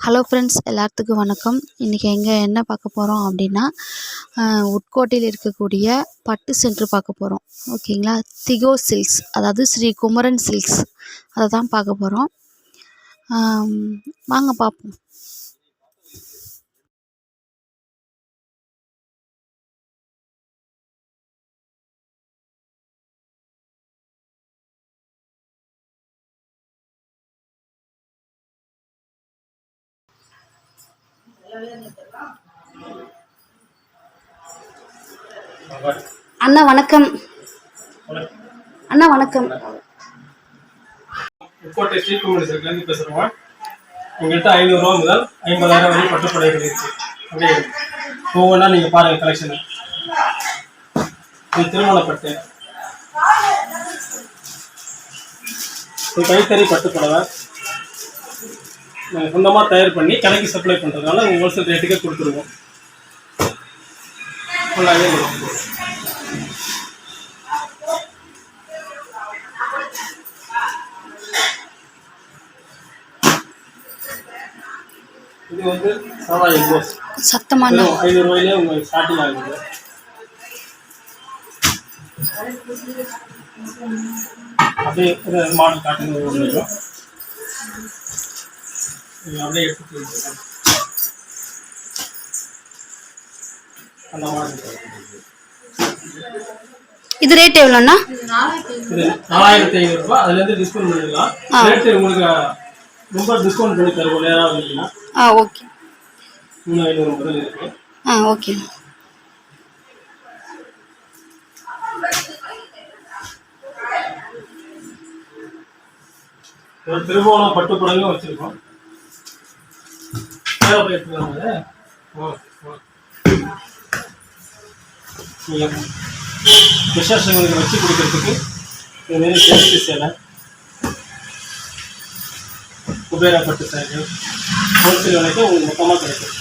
Hello friends, எல்லாத்துக்கும் வணக்கம். இன்றைக்கி என்ன பார்க்க போகிறோம் அப்படின்னா, உட்கோட்டையில் இருக்கக்கூடிய பட்டு சென்டர் பார்க்க போகிறோம். ஓகேங்களா? திகோ சில்க்ஸ், அதாவது ஸ்ரீ குமரன் சில்க்ஸ், அதை தான் பார்க்க போகிறோம். வாங்க பார்ப்போம். அண்ணா வணக்கம். அண்ணா வணக்கம். உட்கோட்டை ஸ்ரீ குமரன் சில்க்லேருந்து பேசுகிறோங்க. எங்கள்கிட்ட 500 ரூபா முதல் 50,000 வரை பட்டுப்புடவைகள் இருக்குது. அப்படியே ஒவ்வொன்றா நீங்கள் பாருங்கள் கலெக்ஷனு. இது திருமணப்பட்டு, இது கைத்தறி பட்டுப்புடவை நாங்கள் சொந்தமாக தயார் பண்ணி கடைக்கு சப்ளை பண்ணுறதுனால உங்கள் ஹோல்சேல் ரேட்டுக்கே கொடுத்துருவோம். ஃபுல்லாகவே இது வந்து சாதா எக்ஸோஸ் சத்தமான 500 ரூபாயிலே உங்களுக்கு ஸ்டார்டிங் ஆகுது. அப்படியே மாடல் காட்டுங்க. ஒன்று அப்படியே எடுத்து அந்த மாடல். இது ரேட் எவ்வளோண்ணா? இது 4,500 ரூபா. அதுலேருந்து டிஸ்கவுண்ட் பண்ணிடலாம். ரேட்டு உங்களுக்கு ரொம்ப டிஸ்கவுண்ட் பண்ணி தருவோம். நேராக வந்தீங்கன்னா ஓகே. 3,500 முதல் இருக்கு. ஓகே. ஒரு திருவோணம் பட்டுப்புடவையும் வச்சிருக்கோம். விசேஷங்களுக்கு வச்சு கொடுக்கறதுக்கு இதுமாரி சேஃப்டி சேலை, குபேரா பட்டு சேலை ஹோல்சேல் விலைக்கு உங்களுக்கு மொத்தமாக கிடைக்கும்.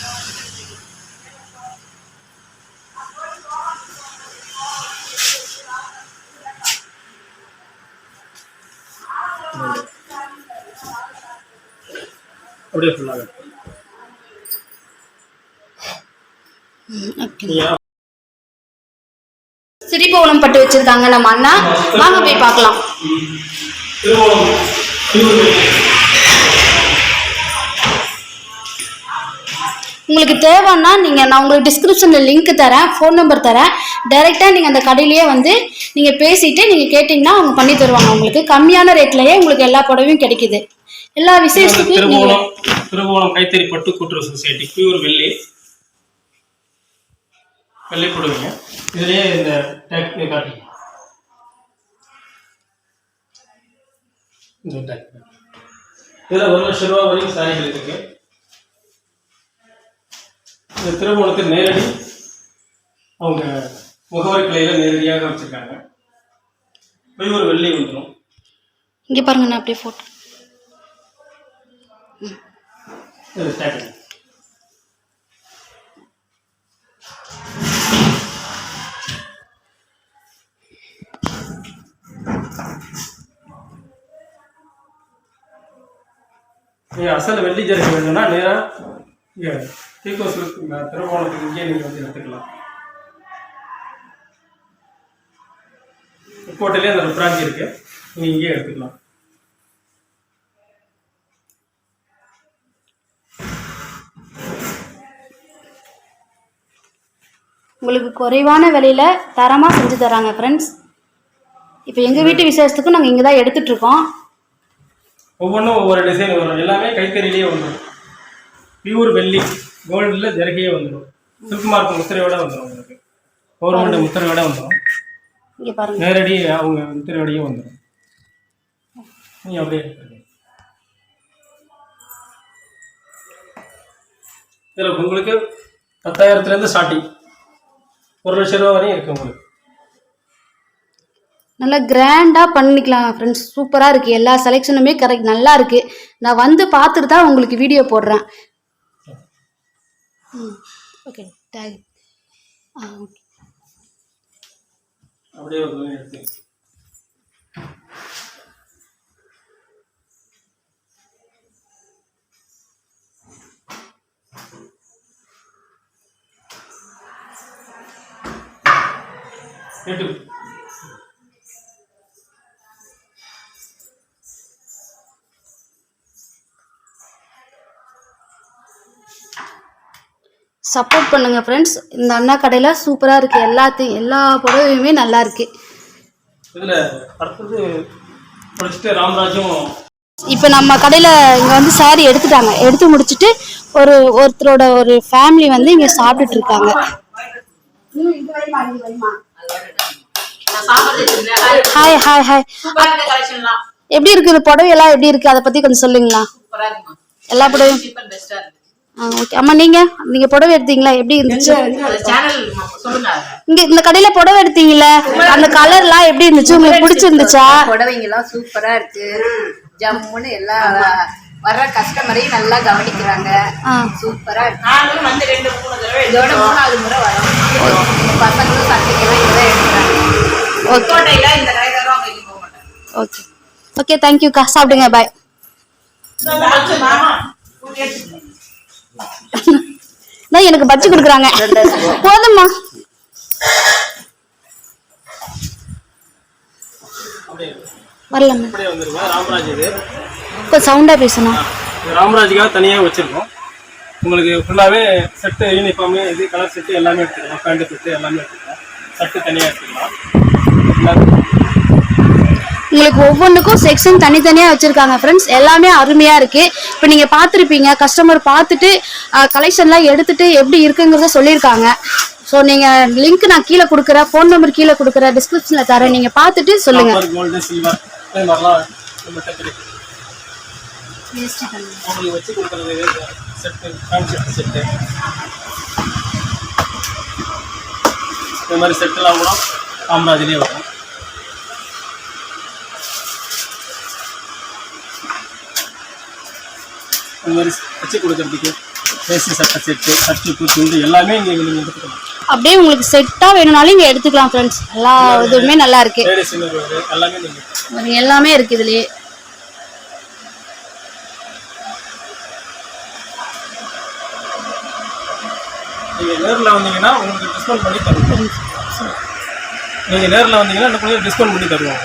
அப்படியே ஃபுல்லாக சிரிபோனம் பட்டு வச்சிருக்காங்க நம்ம அண்ணா. வாங்க போய் பார்க்கலாம். உங்களுக்கு தேவைன்னா நான் உங்களுக்கு டிஸ்கிரிப்ஷனில் லிங்க் தரேன், ஃபோன் நம்பர் தரேன். டைரெக்டாக நீங்கள் அந்த கடையிலேயே வந்து நீங்கள் பேசிவிட்டு நீங்கள் கேட்டிங்கன்னா அவங்க பண்ணி தருவாங்க. உங்களுக்கு கம்மியான ரேட்லேயே உங்களுக்கு எல்லா புடவையும் கிடைக்குது. எல்லா விசேஷத்துக்கும் திருவோணம் கைத்தறி பட்டு கூட்டுறவு சொசைட்டி பியூர் வெள்ளி போடுவீங்க. இதுலேயே இந்த டேக் காட்டுங்க. இந்த டேக் இதில் 1,00,000 ரூபா வரைக்கும் சாரிகள் இருக்கு. இந்த திருவோணத்துக்கு நேரடி அவங்க முகவரி கிளையில் நேரடியாக வச்சுருக்காங்க. பியூர் வெள்ளி வந்துடும். இங்கே பாருங்க, நான் அப்படியே போட்டோ அசல் வெள்ளி ஜரிகை வேணும்னா நேராக இங்கே திருவோணத்துக்கு இங்கே நீங்கள் வந்து எடுத்துக்கலாம். உட்கோட்டையிலே அந்த பிராஞ்சி இருக்கு, நீங்கள் இங்கேயே எடுத்துக்கலாம். உங்களுக்கு குறைவான விலையில் தரமாக செஞ்சு தராங்க ஃப்ரெண்ட்ஸ். இப்போ எங்கள் வீட்டு விசேஷத்துக்கும் நாங்கள் இங்கே தான் எடுத்துகிட்ருக்கோம். ஒவ்வொன்றும் ஒவ்வொரு டிசைன் வரும். எல்லாமே கைத்தறியிலேயே வந்துடும். பியூர் வெள்ளி கோல்டில் ஜரிகையே வந்துடும். சில்க் மார்க் முத்திரையோட வந்துடும். உங்களுக்கு கவர்மெண்ட் முத்திரையோட வந்துடும். இங்கே பாருங்கள், நேரடி அவங்க முத்திரையோடையும் வந்துடும். நீங்கள் அப்படியே இதில் உங்களுக்கு 10,000 ஸ்டார்டிங் 1,00,000 ரூபா வரையும் இருக்குது. உங்களுக்கு நல்லா கிராண்டாக பண்ணிக்கலாம் ஃப்ரெண்ட்ஸ். சூப்பராக இருக்குது. எல்லா செலெக்ஷனுமே கரெக்ட், நல்லா இருக்குது. நான் வந்து பார்த்துட்டு தான் உங்களுக்கு வீடியோ போடுறேன். Okay, take okay. அப்படியே எடுத்து எட்டு. சப்போர்ட் பண்ணுங்க ஃப்ரெண்ட்ஸ். இந்த அண்ணா கடையில் சூப்பராக இருக்குது. எல்லா புடவையுமே நல்லா இருக்கு. இதில் அடுத்தது படிச்சுட்டு ராமராஜும் இப்போ நம்ம கடையில் இங்கே வந்து சாரி எடுத்துட்டாங்க. எடுத்து முடிச்சுட்டு ஒருத்தரோட ஒரு ஃபேமிலி வந்து இங்கே சாப்பிட்டுட்டு இருக்காங்க. Hi hi hi. எப்படி இருக்குது புடவையெல்லாம்? எப்படி இருக்கு அதை பற்றி கொஞ்சம் சொல்லுங்களா? எல்லா புடவையும் ஓகே. அம்மா நீங்க புடவை எடுத்தீங்களா? எப்படி இருந்துச்சு? இங்க இந்த கடையில புடவை எடுத்தீங்கல்ல, அந்த கலர்லாம் எப்படி இருந்துச்சு? உங்களுக்கு பிடிச்சிருந்துச்சா? புடவைங்கெல்லாம் சூப்பரா இருக்கு. ஜம்முன்னு எல்லாம் வர்ற கஸ்டமரையும் நல்லா கவனிக்கிறாங்க. சூப்பரா இருக்கு. இதோட 3வது முறை வரும். பசங்களும் சட்டைக்கெல்லாம் இதான் எடுக்கிறாங்க. ஓகே ஓகே தேங்க்யூக்கா. சாப்பிடுங்க. பாய். எனக்கு பஜ்ஜி கொடுக்குறாங்க. போதும்மா. வரலாம். ராமராஜ் இது இப்போ சவுண்டா பேசணும். ராமராஜுக்காக தனியாக வச்சிருக்கோம். உங்களுக்கு ஃபுல்லாகவே செட்டு யூனிஃபார்மு இது கலர் செட்டு எல்லாமே எடுத்துக்கலாம். பேண்ட் செட்டு எல்லாமே எடுத்துக்கலாம். சட்டு தனியாக எடுத்துக்கலாம். உங்களுக்கு ஒவ்வொன்றுக்கும் செக்ஷன் தனித்தனியாக வச்சுருக்காங்க ஃப்ரெண்ட்ஸ். எல்லாமே அருமையாக இருக்குது. இப்போ நீங்கள் பார்த்துருப்பீங்க, கஸ்டமர் பார்த்துட்டு கலெக்ஷன்லாம் எடுத்துகிட்டு எப்படி இருக்குங்கிறத சொல்லியிருக்காங்க. ஸோ நீங்கள் லிங்க் நான் கீழே கொடுக்குறேன், ஃபோன் நம்பர் கீழே கொடுக்குறேன், டிஸ்கிரிப்ஷனில் தரேன். நீங்கள் பார்த்துட்டு சொல்லுங்கள். கோல்டு சில்வர் இது மாதிரிலாம் நம்மகிட்ட கிடைக்கும். உங்களுக்கு வச்சு கொடுக்குறது செட்டு பேண்ட் செட்டு இந்த மாதிரி செட்டுலாம் கூட ராமராஜ்லேயே வரும். இந்த மாதிரி வச்சு கொடுக்கறதுக்கு வேஷ்டி சட்டை செட்டு சட்டு துண்டு எல்லாமே இங்கே நீங்கள் எடுத்துக்கலாம். அப்படியே உங்களுக்கு செட்டாக வேணும்னாலும் இங்கே எடுத்துக்கலாம் ஃப்ரெண்ட்ஸ். எல்லா இதுவுமே நல்லா இருக்கு. எல்லாமே நீங்கள் எல்லாமே இருக்கு இதுலயே. நீங்கள் நேரில் வந்தீங்கன்னா உங்களுக்கு டிஸ்கவுண்ட் பண்ணி தருவோம். நீங்கள் நேரில் வந்தீங்கன்னா இன்னும் கொஞ்சம் டிஸ்கவுண்ட் பண்ணி தருவோம்.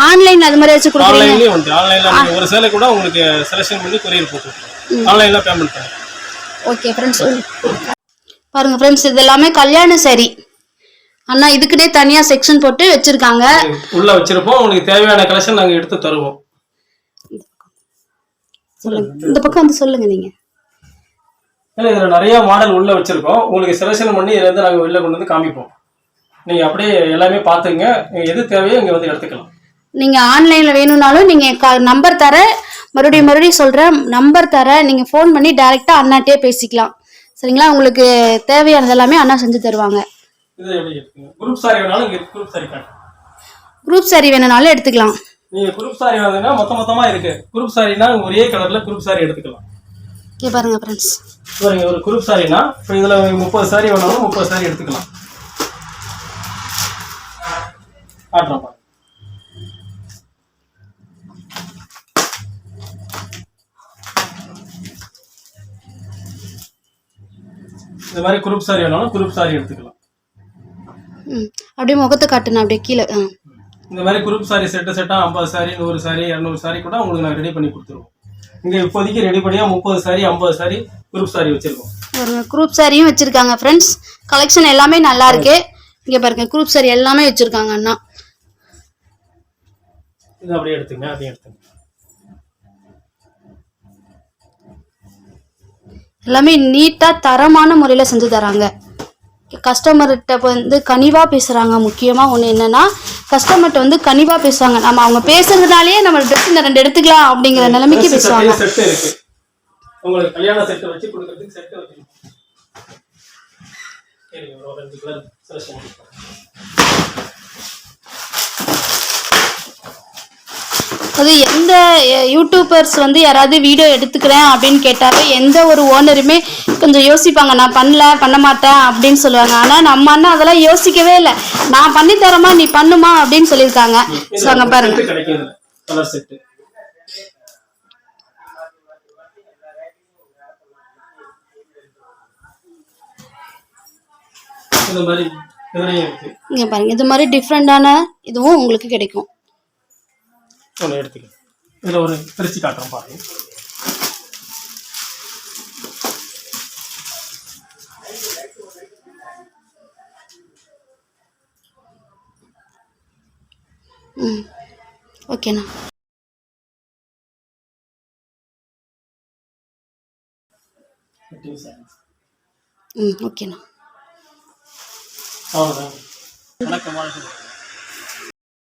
ஆன்லைன் அது மாதிரி வச்சு கொடுக்குறீங்க? ஆன்லைன்லேயும் உண்டு. ஆன்லைனில் நீங்கள் ஒரு சேலை கூட உங்களுக்கு செலெக்ஷன் பண்ணி கொரியர் போட்டு ஆன்லைனில் பேமெண்ட் பண்ணுங்க. Okay friends. பாருங்க ஃப்ரெண்ட்ஸ், இது எல்லாமே கல்யாண சாரி. அண்ணா இதுக்குன்னே தனியாக செக்ஷன் போட்டு வச்சிருக்காங்க. உள்ள வச்சிருப்போம். உங்களுக்கு தேவையான கலெக்ஷன் நாங்கள் எடுத்து தருவோம். இந்த பக்கம் வந்து சொல்லுங்க நீங்கள். இல்லை இதில் நிறைய மாடல் உள்ள வச்சிருக்கோம். உங்களுக்கு செலெக்ஷன் பண்ணி இதிலேருந்து நாங்கள் வெளில கொண்டு வந்து காமிப்போம். நீங்கள் அப்படியே எல்லாமே பார்த்துங்க. நீங்கள் எது தேவையோ இங்கே வந்து எடுத்துக்கலாம். நீங்கள் ஆன்லைனில் வேணும்னாலும் நீங்கள் நம்பர் தர, மறுபடியும் சொல்கிறேன், நம்பர் தர, நீங்கள் ஃபோன் பண்ணி டைரெக்டாக அண்ணாட்டே பேசிக்கலாம். சரிங்களா? உங்களுக்கு தேவையானது எல்லாமே அண்ணா செஞ்சு தருவாங்க. இது எப்படி எடுத்துங்க. குரூப் சாரி வேணாலும் இங்கே குரூப் சாரி காட்டு. குரூப் சாரி வேணும்னாலும் எடுத்துக்கலாம். நீங்கள் குரூப் சாரி வாங்கினா மொத்தமாக இருக்குது. குரூப் சாரினா ஒரே கலரில் குரூப் சாரி எடுத்துக்கலாம். ஓகே பாருங்க ஃப்ரெண்ட்ஸ். பாருங்க ஒரு குரூப் சாரினா இப்போ இதில் 30 சாரி வேணாலும் 30 சாரி எடுத்துக்கலாம். காட்டுறோம் பாருங்க. இந்த மாதிரி குரூப் சாரி வேணாலும் குரூப் சாரி எடுத்துக்கலாம். அப்படியே முகத்தை காட்டுனா அப்படியே கீழே. இந்த மாதிரி குரூப் சாரி செட்டா 50 சாரி 100 சாரி 200 சாரி கூட உங்களுக்கு நான் ரெடி பண்ணி கொடுத்துருவோம். இங்கே இப்போதைக்கு ரெடி பண்ணியா 30 சாரி 50 சாரி குரூப் சாரி வச்சிருக்கோம். ஒரு குரூப் சாரியும் வச்சிருக்காங்க ஃப்ரெண்ட்ஸ். கலெக்ஷன் எல்லாமே நல்லா இருக்கு. இங்க பாருங்க குரூப் சாரி எல்லாமே வச்சிருக்காங்க அண்ணா. இது அப்படியே எடுத்துங்க. அதையும் எடுத்துங்க. எல்லாமே நீட்டா தரமான முறையில செஞ்சு தராங்க. கஸ்டமர்கிட்ட வந்து கனிவா பேசுறாங்க. முக்கியமா ஒண்ணு என்னன்னா கஸ்டமர்கிட்ட வந்து கனிவா பேசுவாங்க. நம்ம அவங்க பேசுறதுனாலயே நம்ம ட்ரெஸ் இந்த 2 எடுத்துக்கலாம் அப்படிங்கிற நிலைமைக்கு பேசுவாங்க. செட் இருக்கு. உங்களுக்கு கல்யாண செட் வச்சு கொடுக்கிறதுக்கு செட் வச்சிருக்கோம். சரி ஒரு 2 கலர் செலக்ட் பண்ணிக்கலாம். அது எந்த யூடியூபர்ஸ் வந்து யாராவது வீடியோ எடுத்துக்கிறேன் அப்படின்னு கேட்டாலே எந்த ஒரு ஓனருமே கொஞ்சம் யோசிப்பாங்க. நான் பண்ண மாட்டேன் அப்படின்னு சொல்லுவாங்க. ஆனால் நம்ம அண்ணா அதெல்லாம் யோசிக்கவே இல்லை. நான் பண்ணி தரமா நீ பண்ணுமா அப்படின்னு சொல்லியிருக்காங்க. ஸோ அங்கே பாருங்க கலர் செட்டு. இந்த மாதிரி இதுலேயும் இருக்குது. இங்கே பாருங்கள், இது மாதிரி டிஃப்ரெண்ட்டான இதுவும் உங்களுக்கு கிடைக்கும். ஒன்று எடுத்துக்க. இதில் ஒரு பிரித்து காட்டுறோம் பாருங்க. ம், ஓகேண்ணா. ம், ஓகேண்ணா. அவ்வளோதான். வணக்கம்.